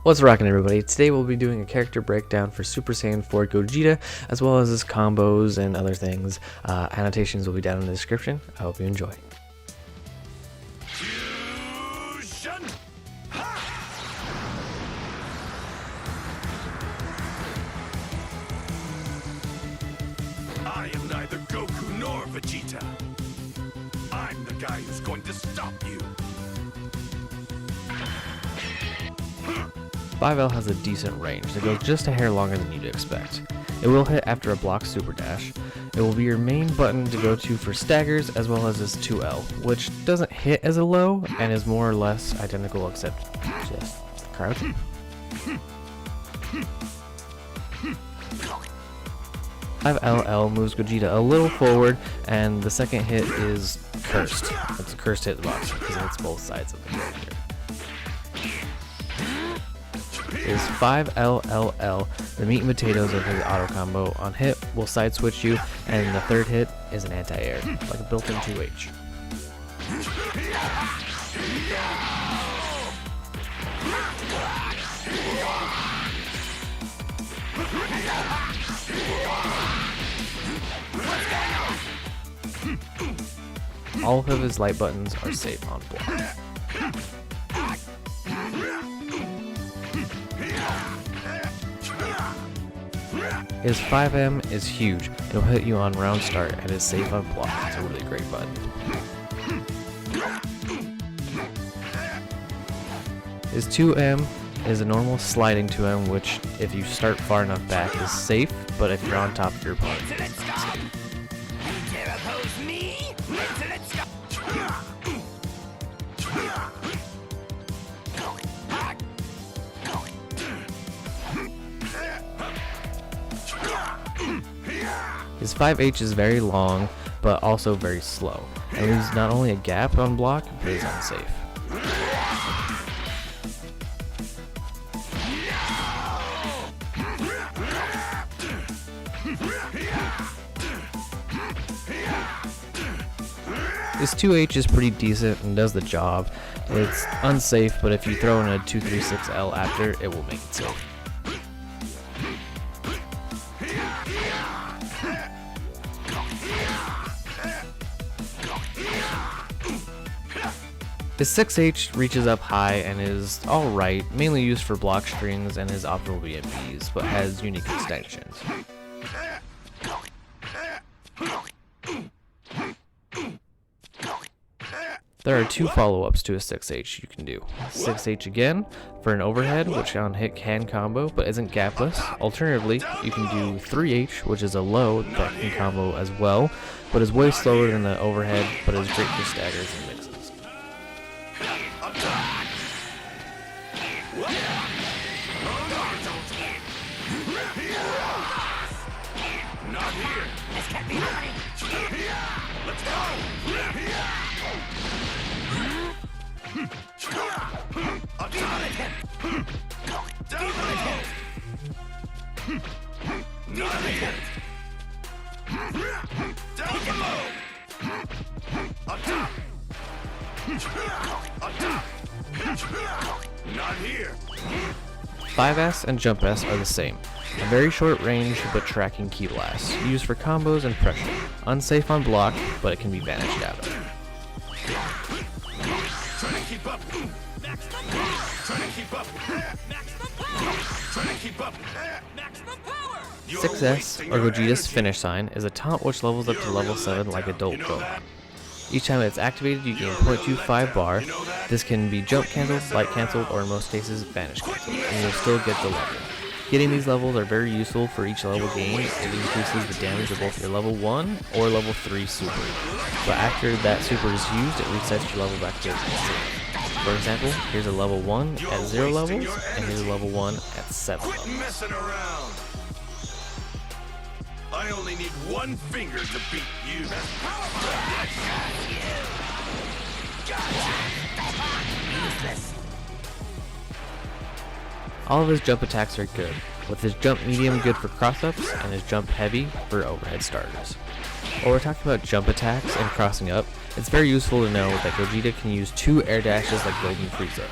What's rockin', everybody? Today we'll be doing a character breakdown for Super Saiyan 4 Gogeta, as well as his combos and other things. Annotations will be down in the description. I hope you enjoy. I am neither Goku nor Vegeta. I'm the guy who's going to stop you. 5L has a decent range that goes just a hair longer than you'd expect. It will hit after a block super dash. It will be your main button to go to for staggers, as well as his 2L, which doesn't hit as a low and is more or less identical except just crouching. 5LL moves Gogeta a little forward, and the second hit is cursed. It's a cursed hitbox because it hits both sides of the character. Is 5LLL, the meat and potatoes of his auto combo. On hit will side switch you, and the third hit is an anti-air, like a built-in 2H. All of his light buttons are safe on block. His 5M is huge. It'll hit you on round start and is safe on block. It's a really great button. His 2M is a normal sliding 2M, which if you start far enough back is safe, but if you're on top of your opponent, it's not safe. His 5H is very long, but also very slow, and leaves not only a gap on block, but is unsafe. His 2H is pretty decent and does the job. It's unsafe, but if you throw in a 236L after, it will make it safe. His 6H reaches up high and is alright, mainly used for Blockstrings and his optimal BnB's, but has unique extensions. There are two follow-ups to a 6H you can do. 6H again for an overhead, which on hit can combo but isn't gapless. Alternatively, you can do 3H, which is a low that can combo as well, but is way slower than the overhead, but is great for staggers and mixes. Not here. This can't be happening. Let's go. Not here. Not here. 5S and Jump S are the same. A very short range but tracking key blast, used for combos and pressure. Unsafe on block, but it can be vanished out of. Try to keep up. Try to keep up. Try to keep up. 6S, or Gogeta's finish sign, is a taunt which levels up to level 7 like adult Pokemon. Each time it's activated, you gain 0.25 bar. This can be jump canceled, light canceled, or in most cases, vanish canceled, and you'll still get the level. Getting these levels are very useful for each level gain. It increases the damage of both your level 1 or level 3 super. But after that super is used, it resets your level back to 0. For example, here's a level 1 at 0 levels, and here's a level 1 at 7 levels. Quit messing around. I only need one finger to beat you. All of his jump attacks are good, with his jump medium good for cross-ups and his jump heavy for overhead starters. While we're talking about jump attacks and crossing up, it's very useful to know that Gogeta can use 2 air dashes like Golden Frieza,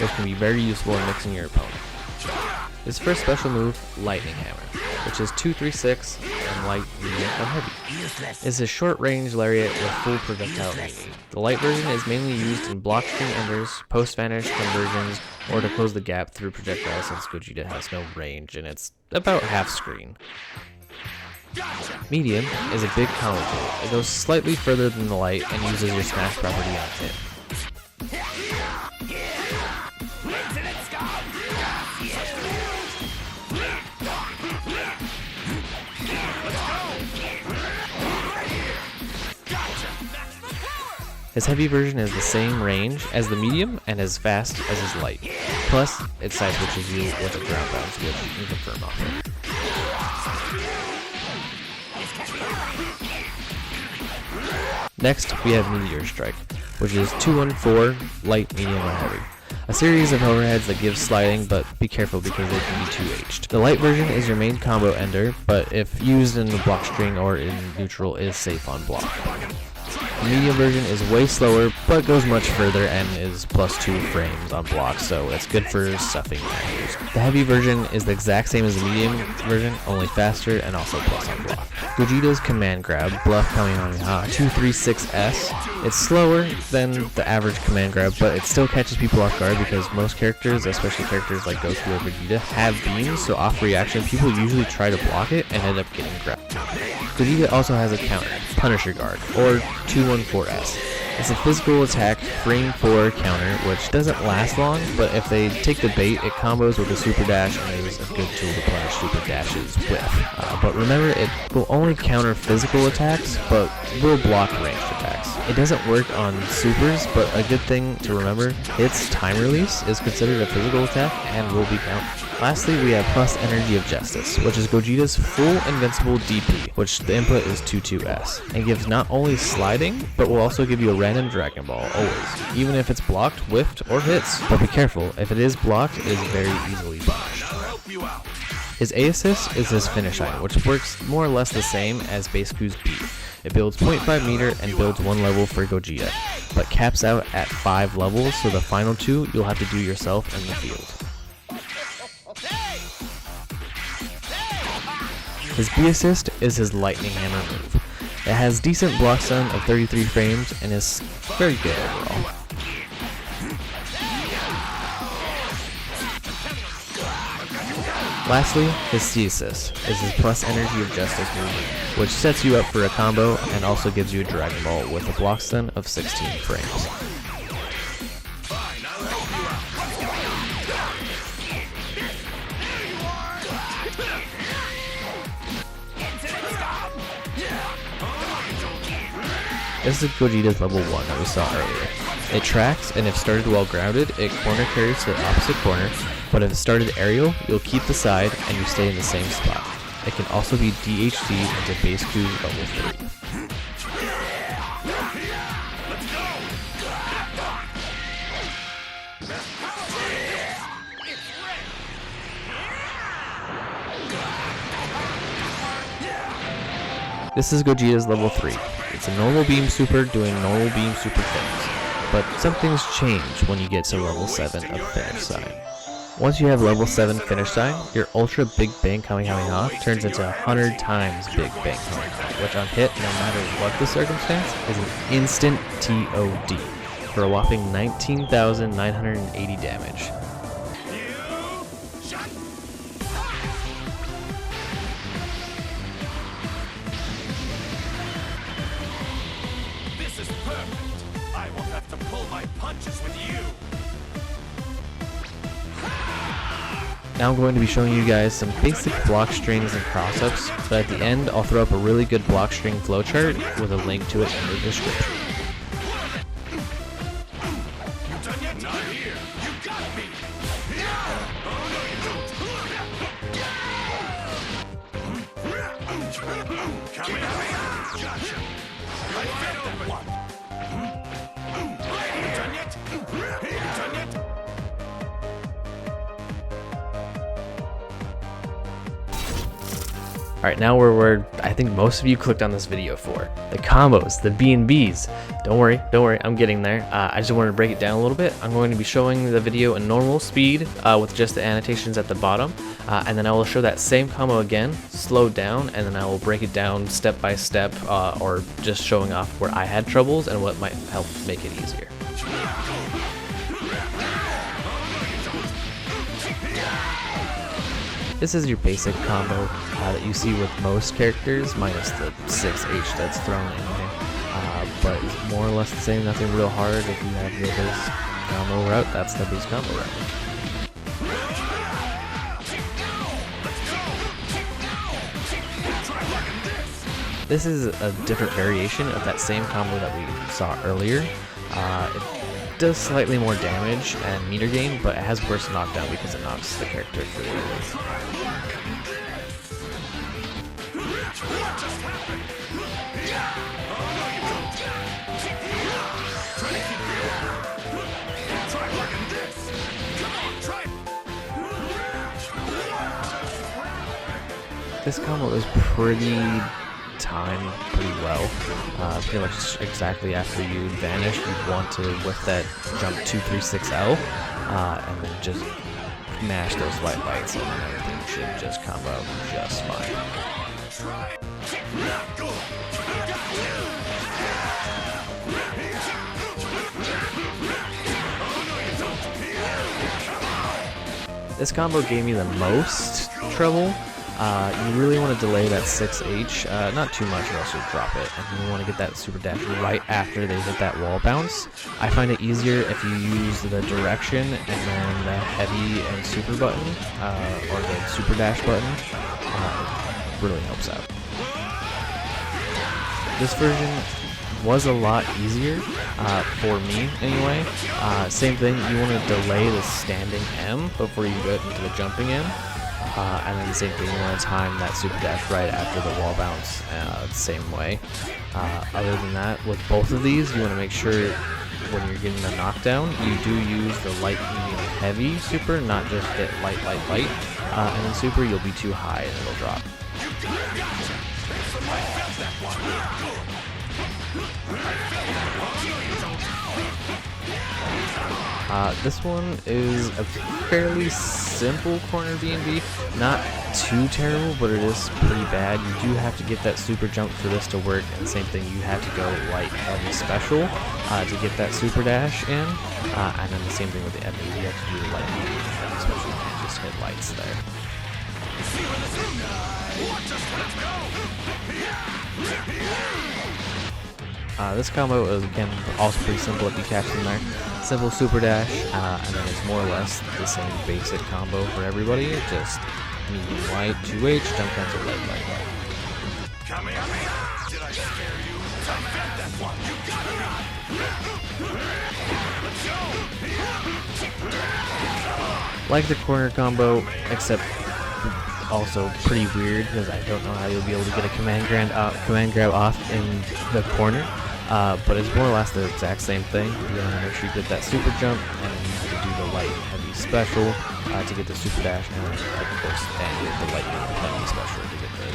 which can be very useful in mixing your opponent. His first special move, Lightning Hammer, which is 2-3-6 and light, medium, and heavy. Is a short-range lariat with full projectile immunity. The light version is mainly used in blockstring enders, post-vanish conversions, or to close the gap through projectiles since Gogeta has no range and it's about half screen. Medium is a big counter tool. It goes slightly further than the light and uses your smash property on hit. His heavy version is the same range as the medium and as fast as his light. Plus, it side switches you with a ground bounce, which you can confirm off it. Next, we have Meteor Strike, which is 2-1-4, light, medium, and heavy. A series of overheads that gives sliding, but be careful because they can be 2H'd. The light version is your main combo ender, but if used in the block string or in neutral, is safe on block. The medium version is way slower, but goes much further and is +2 frames on block, so it's good for stuffing matches. The heavy version is the exact same as the medium version, only faster and also plus on block. Gogeta's command grab, Bluff Kamehameha 2-3-6-S. It's slower than the average command grab, but it still catches people off guard because most characters, especially characters like Goku or Vegeta, have beams, so off reaction people usually try to block it and end up getting grabbed. Gogeta also has a counter, Punisher Guard, or 2-1-4-S. It's a physical attack frame 4 counter, which doesn't last long, but if they take the bait, it combos with a super dash and is a good tool to punish super dashes with. But remember, it will only counter physical attacks, but will block ranged attacks. It doesn't work on supers, but a good thing to remember, its time release is considered a physical attack and will be countered. Lastly, we have Plus Energy of Justice, which is Gogeta's full invincible DP, which the input is 2-2-S, and gives not only sliding, but will also give you a random Dragon Ball, always, even if it's blocked, whiffed, or hits. But be careful, if it is blocked, it is very easily punished. His A assist is his finish item, which works more or less the same as Baseku's B. It builds 0.5 meter and builds 1 level for Gogeta, but caps out at 5 levels, so the final 2 you'll have to do yourself in the field. His B assist is his Lightning Hammer move. It has decent block stun of 33 frames and is very good overall. Lastly, his C assist is his Plus Energy of Justice move, which sets you up for a combo and also gives you a Dragon Ball with a block stun of 16 frames. This is Gogeta's level 1 that we saw earlier. It tracks, and if started while grounded, it corner carries to the opposite corner, but if it started aerial, you'll keep the side and you stay in the same spot. It can also be DHC'd into Baseku level 3. This is Gogeta's level 3. It's a normal beam super doing normal beam super things, but some things change when you get to level 7 of finish sign. Once you have level 7 finish sign, your ultra big bang Kamehameha turns into 100 times big bang Kamehameha, which on hit, no matter what the circumstance, is an instant TOD for a whopping 19,980 damage. Now I'm going to be showing you guys some basic block strings and crossups, but at the end I'll throw up a really good block string flowchart with a link to it in the description. Alright, now we're where I think most of you clicked on this video for. The combos, the BnB's. Don't worry, I'm getting there. I just wanted to break it down a little bit. I'm going to be showing the video in normal speed with just the annotations at the bottom. And then I will show that same combo again, slowed down, and then I will break it down step by step or just showing off where I had troubles and what might help make it easier. This is your basic combo that you see with most characters, minus the 6H that's thrown in here. But it's more or less the same, nothing real hard. If you have your base combo route, that's the base combo route. This is a different variation of that same combo that we saw earlier. It does slightly more damage and meter gain, but it has worse knockdown because it knocks the character further away. This combo is pretty timed pretty well. Pretty much exactly after you vanish, you'd want to whiff that jump 236L and then just mash those white lights and then everything should just combo just fine. This combo gave me the most trouble. You really want to delay that 6H, not too much or else you'll drop it, and you want to get that super dash right after they hit that wall bounce. I find it easier if you use the direction and then the heavy and super button, or the super dash button. It really helps out. This version was a lot easier, for me anyway. Same thing, you want to delay the standing M before you go into the jumping M. And then the same thing, you want to time that super dash right after the wall bounce, the same way. Other than that, with both of these, you want to make sure when you're getting the knockdown, you do use the light, medium, heavy super, not just hit light. And then super, you'll be too high and it'll drop. This one is a fairly simple corner BnB, not too terrible, but it is pretty bad. You do have to get that super jump for this to work, and same thing, you have to go light, heavy, special to get that super dash in, and then the same thing with the FA, you have to do light, medium, heavy, special, and just hit lights there. This combo is, again, also pretty simple if you catch them there. Simple super dash, and then it's more or less the same basic combo for everybody. Just medium light, 2H, jump cancel, light. Kamehameha! Did I scare you? Time to get that one. You got me. Like the corner combo, except also pretty weird because I don't know how you'll be able to get a command grab off in the corner. But it's more or less the exact same thing. You want to make sure you get that super jump, and then you have to do the light and heavy special to get the super dash, and then of course and the light and heavy special to get the.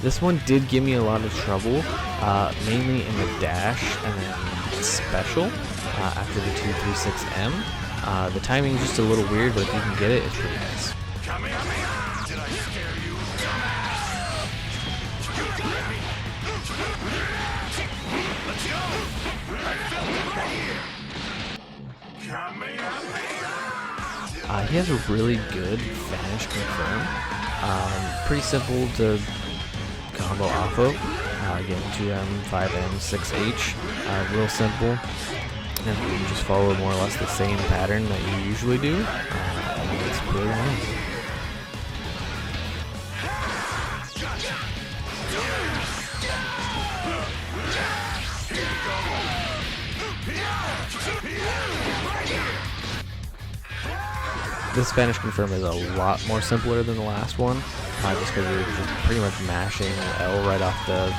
This one did give me a lot of trouble, mainly in the dash and then special after the 236M. The timing is just a little weird, but if you can get it, it's pretty nice. He has a really good Vanish confirm. Pretty simple to combo off of. Again, 2M, 5M, 6H. Real simple. And you just follow more or less the same pattern that you usually do. And it's really nice. This Vanish confirm is a lot more simpler than the last one, just because you're just pretty much mashing L right off the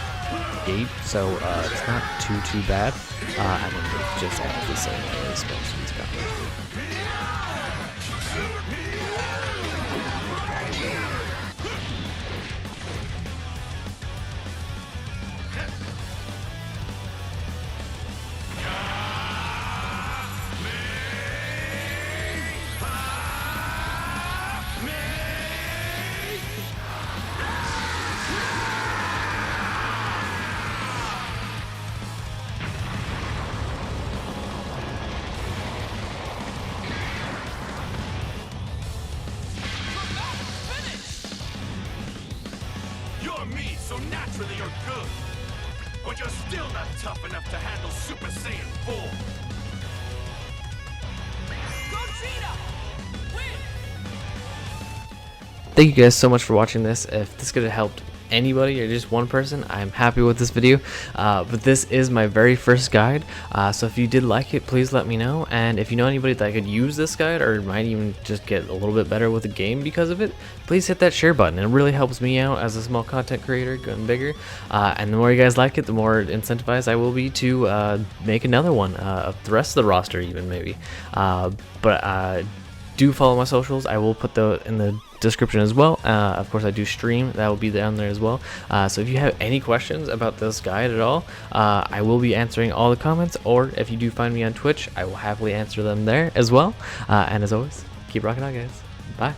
gate, so it's not too bad, and then it just acts the same way as most of these combos do. me, so naturally you're good. But you're still not tough enough to handle Super Saiyan 4. Gogeta! Win! Thank you guys so much for watching this. If this could have helped anybody or just one person, I'm happy with this video. But this is my very first guide, so if you did like it, please let me know. And if you know anybody that could use this guide or might even just get a little bit better with the game because of it, please hit that share button. It really helps me out as a small content creator getting bigger, and the more you guys like it, the more incentivized I will be to make another one of the rest of the roster even maybe. But do follow my socials. I will put those in the description as well. Of course, I do stream. That will be down there as well. So if you have any questions about this guide at all, I will be answering all the comments, or if you do find me on Twitch, I will happily answer them there as well. And as always, keep rocking out, guys. Bye.